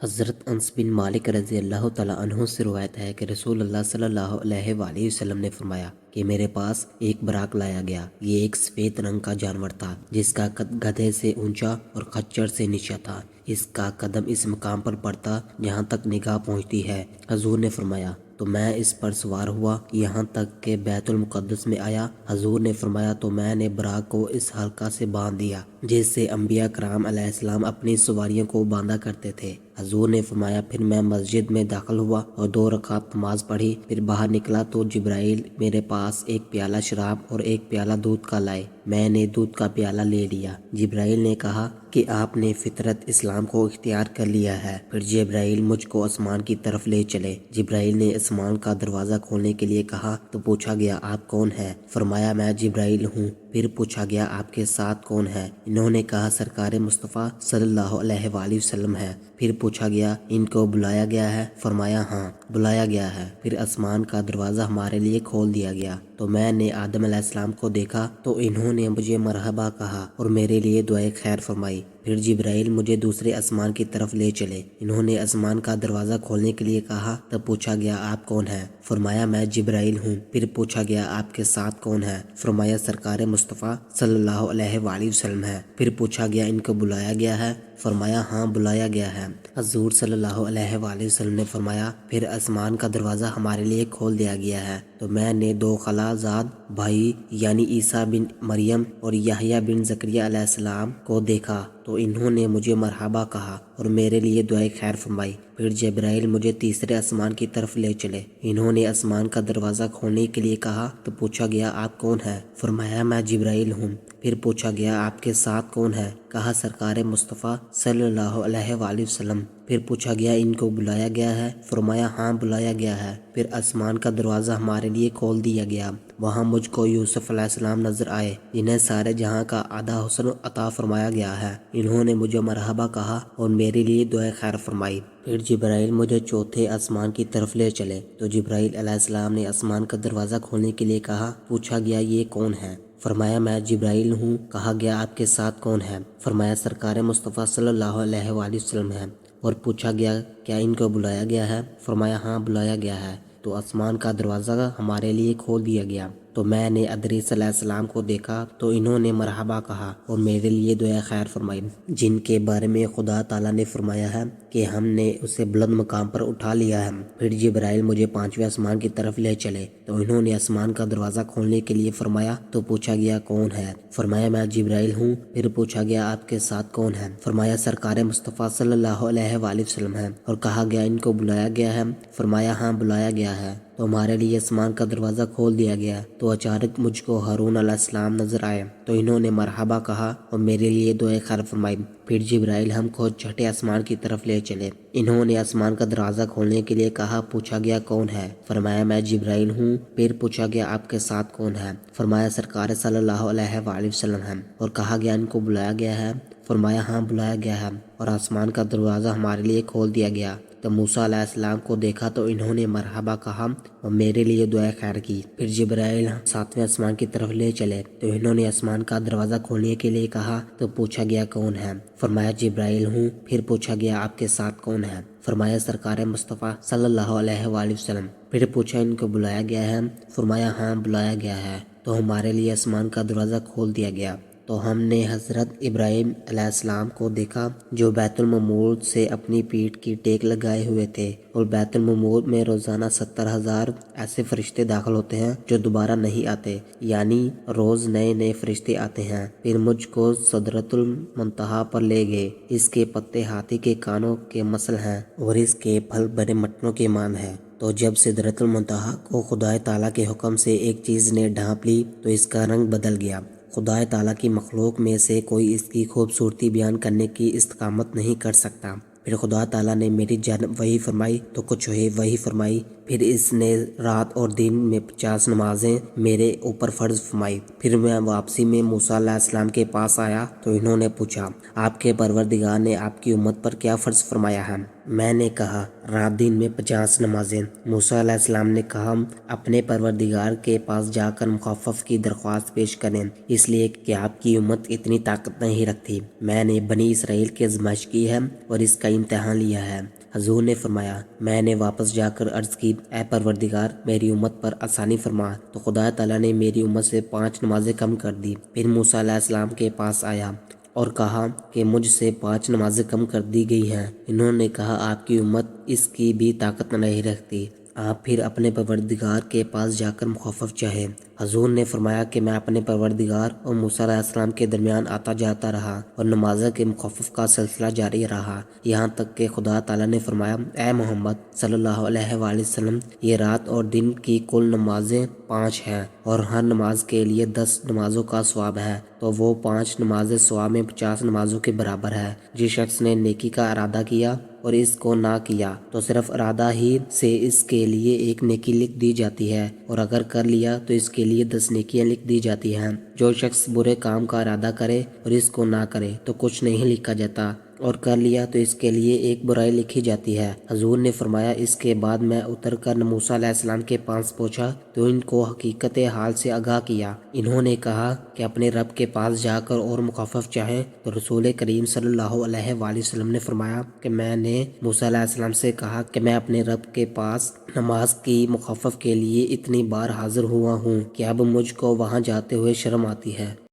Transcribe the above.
حضرت انس بن مالک رضی اللہ تعالیٰ عنہ سے روایت ہے کہ رسول اللہ صلی اللہ علیہ وآلہ وسلم نے فرمایا کہ میرے پاس ایک براق لایا گیا۔ یہ ایک سفید رنگ کا جانور تھا جس کا قد گدھے سے اونچا اور خچر سے نیچا تھا۔ اس کا قدم اس مقام پر پڑتا جہاں تک نگاہ پہنچتی ہے۔ حضور نے فرمایا تو میں اس پر سوار ہوا یہاں تک کہ بیت المقدس میں آیا۔ حضور نے فرمایا تو میں نے براق کو اس حلقہ سے باندھ دیا جس سے انبیاء کرام علیہ السلام اپنی سواریوں کو باندھا کرتے تھے۔ حضور نے فرمایا پھر میں مسجد میں داخل ہوا اور 2 رکعت نماز پڑھی، پھر باہر نکلا تو جبرائیل میرے پاس ایک پیالہ شراب اور ایک پیالہ دودھ کا لائے۔ میں نے دودھ کا پیالہ لے لیا۔ جبرائیل نے کہا کہ آپ نے فطرت اسلام کو اختیار کر لیا ہے۔ پھر جبرائیل مجھ کو آسمان کی طرف لے چلے۔ جبرائیل نے آسمان کا دروازہ کھولنے کے لیے کہا تو پوچھا گیا آپ کون ہیں؟ فرمایا میں جبرائیل ہوں۔ پھر پوچھا گیا آپ کے ساتھ کون ہے؟ انہوں نے کہا سرکار مصطفیٰ صلی اللہ علیہ وآلہ وسلم ہے۔ پھر پوچھا گیا ان کو بلایا گیا ہے؟ فرمایا ہاں بلایا گیا ہے۔ پھر آسمان کا دروازہ ہمارے لیے کھول دیا گیا تو میں نے آدم علیہ السلام کو دیکھا تو انہوں نے مجھے مرحبا کہا اور میرے لیے دعائے خیر فرمائی۔ پھر جبرائیل مجھے دوسرے آسمان کی طرف لے چلے۔ انہوں نے آسمان کا دروازہ کھولنے کے لیے کہا تب پوچھا گیا آپ کون ہیں؟ فرمایا میں جبرائیل ہوں۔ پھر پوچھا گیا آپ کے ساتھ کون ہے؟ فرمایا سرکار مصطفیٰ صلی اللہ علیہ وآلہ وسلم ہے۔ پھر پوچھا گیا ان کو بلایا گیا ہے؟ فرمایا ہاں بلایا گیا ہے۔ حضور صلی اللہ علیہ وآلہ وسلم نے فرمایا پھر آسمان کا دروازہ ہمارے لیے کھول دیا گیا ہے تو میں نے 2 خالہ زاد بھائی یعنی عیسیٰ بن مریم اور یحییٰ بن زکریا علیہ السلام کو دیکھا تو انہوں نے مجھے مرحبا کہا اور میرے لیے دعائے خیر فرمائی۔ پھر جبرائیل مجھے تیسرے آسمان کی طرف لے چلے۔ انہوں نے آسمان کا دروازہ کھولنے کے لیے کہا تو پوچھا گیا آپ کون ہیں؟ فرمایا میں جبرائیل ہوں۔ پھر پوچھا گیا آپ کے ساتھ کون ہے؟ کہا سرکار مصطفیٰ صلی اللہ علیہ وآلہ وسلم۔ پھر پوچھا گیا ان کو بلایا گیا ہے؟ فرمایا ہاں بلایا گیا ہے۔ پھر آسمان کا دروازہ ہمارے لیے کھول دیا گیا۔ وہاں مجھ کو یوسف علیہ السلام نظر آئے جنہیں سارے جہاں کا آدھا حسن عطا فرمایا گیا ہے۔ انہوں نے مجھے مرحبا کہا اور میرے لیے دعائے خیر فرمائی۔ پھر جبرائیل مجھے چوتھے آسمان کی طرف لے چلے تو جبرائیل علیہ السلام نے آسمان کا دروازہ کھولنے کے لیے کہا۔ پوچھا گیا یہ کون ہے؟ فرمایا میں جبرائیل ہوں۔ کہا گیا آپ کے ساتھ کون ہے؟ فرمایا سرکار مصطفیٰ صلی اللہ علیہ وآلہ وسلم ہے۔ اور پوچھا گیا کیا ان کو بلایا گیا ہے؟ فرمایا ہاں بلایا گیا ہے۔ تو آسمان کا دروازہ ہمارے لیے کھول دیا گیا تو میں نے ادریس علیہ السلام کو دیکھا تو انہوں نے مرحبا کہا اور میرے لیے دعائے خیر فرمائی، جن کے بارے میں خدا تعالیٰ نے فرمایا ہے کہ ہم نے اسے بلند مقام پر اٹھا لیا ہے۔ پھر جبرائیل مجھے 5ویں آسمان کی طرف لے چلے تو انہوں نے آسمان کا دروازہ کھولنے کے لیے فرمایا تو پوچھا گیا کون ہے؟ فرمایا میں جبرائیل ہوں۔ پھر پوچھا گیا آپ کے ساتھ کون ہے؟ فرمایا سرکار مصطفیٰ صلی اللہ علیہ وآلہ وسلم ہے۔ اور کہا گیا ان کو بلایا گیا ہے؟ فرمایا ہاں بلایا گیا ہے۔ تو ہمارے لیے آسمان کا دروازہ کھول دیا گیا تو اچانک مجھ کو ہارون علیہ السلام نظر آئے تو انہوں نے مرحبا کہا اور میرے لیے دعائے خیر فرمائی۔ پھر جبرائیل ہم کو 6ٹھے آسمان کی طرف لے چلے۔ انہوں نے آسمان کا دروازہ کھولنے کے لیے کہا۔ پوچھا گیا کون ہے؟ فرمایا میں جبرائیل ہوں۔ پھر پوچھا گیا آپ کے ساتھ کون ہے؟ فرمایا سرکار صلی اللہ علیہ وآلہ وسلم ہے۔ اور کہا گیا ان کو بلایا گیا ہے؟ فرمایا ہاں بلایا گیا ہے۔ اور آسمان کا دروازہ ہمارے لیے کھول دیا گیا تو موسیٰ علیہ السلام کو دیکھا تو انہوں نے مرحبا کہا اور میرے لیے دعائے خیر کی۔ پھر جبرائیل 7ویں آسمان کی طرف لے چلے تو انہوں نے آسمان کا دروازہ کھولنے کے لیے کہا تو پوچھا گیا کون ہے؟ فرمایا جبرائیل ہوں۔ پھر پوچھا گیا آپ کے ساتھ کون ہے؟ فرمایا سرکار مصطفیٰ صلی اللہ علیہ وآلہ وسلم۔ پھر پوچھا ان کو بلایا گیا ہے؟ فرمایا ہاں بلایا گیا ہے۔ تو ہمارے لیے آسمان کا دروازہ کھول دیا گیا تو ہم نے حضرت ابراہیم علیہ السلام کو دیکھا جو بیت المعمور سے اپنی پیٹھ کی ٹیک لگائے ہوئے تھے، اور بیت المعمور میں روزانہ 70,000 ایسے فرشتے داخل ہوتے ہیں جو دوبارہ نہیں آتے، یعنی روز نئے نئے فرشتے آتے ہیں۔ پھر مجھ کو سدرۃ المنتہا پر لے گئے۔ اس کے پتے ہاتھی کے کانوں کے مثل ہیں اور اس کے پھل بڑے مٹنوں کے مانند ہیں۔ تو جب سدرۃ المنتہا کو خدا تعالیٰ کے حکم سے ایک چیز نے ڈھانپ لی تو اس کا رنگ بدل گیا۔ خدا تعالیٰ کی مخلوق میں سے کوئی اس کی خوبصورتی بیان کرنے کی استقامت نہیں کر سکتا۔ پھر خدا تعالیٰ نے میری جانب وحی فرمائی تو کچھ وحی فرمائی۔ پھر اس نے رات اور دن میں 50 نمازیں میرے اوپر فرض فرمائی۔ پھر میں واپسی میں موسیٰ علیہ السلام کے پاس آیا تو انہوں نے پوچھا آپ کے پروردگار نے آپ کی امت پر کیا فرض فرمایا ہے؟ میں نے کہا رات دن میں 50 نمازیں۔ موسیٰ علیہ السلام نے کہا اپنے پروردگار کے پاس جا کر مخفف کی درخواست پیش کریں، اس لیے کہ آپ کی امت اتنی طاقت نہیں رکھتی۔ میں نے بنی اسرائیل کی آزمائش کی ہے اور اس کا امتحان لیا ہے۔ حضور نے فرمایا میں نے واپس جا کر عرض کی اے پروردگار میری امت پر آسانی فرما، تو خدا تعالیٰ نے میری امت سے 5 نمازیں کم کر دی۔ پھر موسیٰ علیہ السلام کے پاس آیا اور کہا کہ مجھ سے 5 نمازیں کم کر دی گئی ہیں۔ انہوں نے کہا آپ کی امت اس کی بھی طاقت نہیں رکھتی، آپ پھر اپنے پروردگار کے پاس جا کر مخفف چاہیں۔ حضور نے فرمایا کہ میں اپنے پروردگار اور موسیٰ علیہ السلام کے درمیان آتا جاتا رہا اور نمازوں کے مخفف کا سلسلہ جاری رہا، یہاں تک کہ خدا تعالیٰ نے فرمایا اے محمد صلی اللہ علیہ وآلہ وسلم یہ رات اور دن کی کل نمازیں 5 ہیں اور ہر نماز کے لیے 10 نمازوں کا ثواب ہے، تو وہ 5 نمازیں ثواب میں 50 نمازوں کے برابر ہے۔ جس شخص نے نیکی کا ارادہ کیا اور اس کو نہ کیا تو صرف ارادہ ہی سے اس کے لیے 1 نیکی لکھ دی جاتی ہے، اور اگر کر لیا تو اس کے لیے 10 نیکیاں لکھ دی جاتی ہیں۔ جو شخص برے کام کا ارادہ کرے اور اس کو نہ کرے تو کچھ نہیں لکھا جاتا، اور کر لیا تو اس کے لیے 1 برائی لکھی جاتی ہے۔ حضور نے فرمایا اس کے بعد میں اتر کر موسیٰ علیہ السلام کے پاس پہنچا تو ان کو حقیقت حال سے آگاہ کیا۔ انہوں نے کہا کہ اپنے رب کے پاس جا کر اور مخفف چاہیں، تو رسول کریم صلی اللہ علیہ وآلہ وسلم نے فرمایا کہ میں نے موسیٰ علیہ السلام سے کہا کہ میں اپنے رب کے پاس نماز کی مخفف کے لیے اتنی بار حاضر ہوا ہوں کہ اب مجھ کو وہاں جاتے ہوئے شرم آتی ہے۔